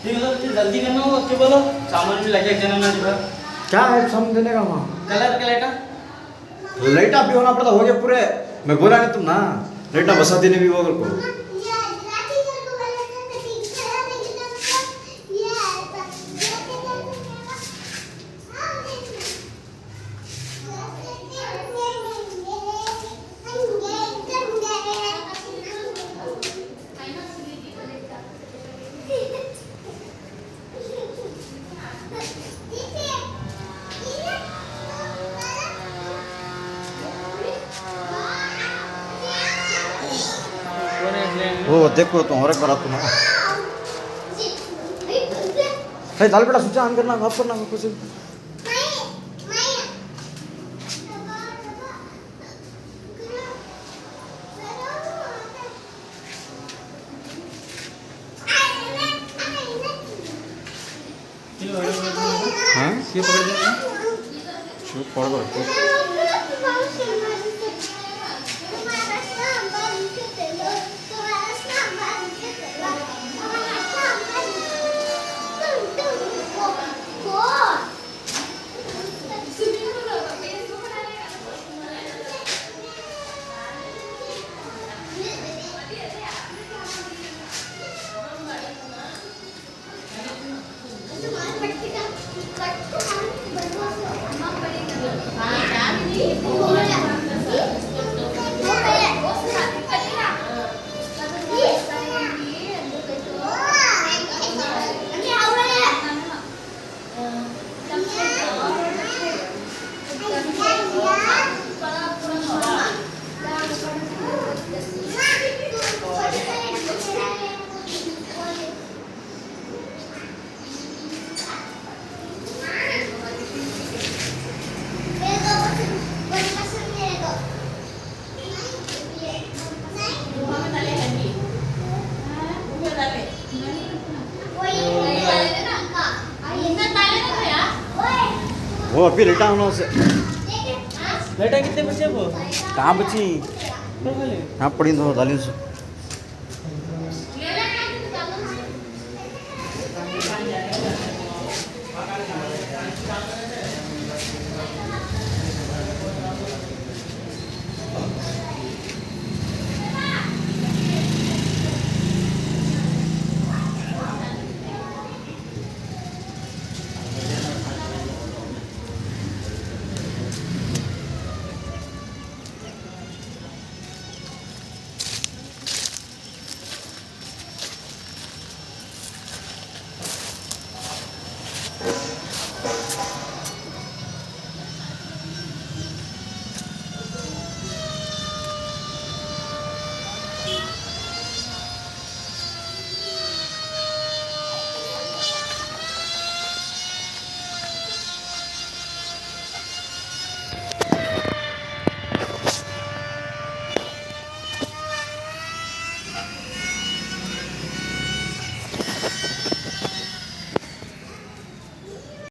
ठीक है तो जल्दी करना हो ओके बोलो सामान भी लगे जाना ना जी क्या है सामान देने का वहाँ? कलर के लाइटा लाइट भी होना पड़ता, हो गया पूरे। मैं बोला नहीं तुम ना, लाइट बसा देने भी होगा को। वो देखो तुम और एक बार आपको ना भाई दाल बेटा स्विच ऑन करना, ऑफ करना कुछ। हाँ ये पकड़ देना चुप पड़ गए। वो अभी लेटा होना उसे। लाइटा कितने बचे वो कहाँ बची? तो खाली कहाँ पड़ी तो डाली उसे।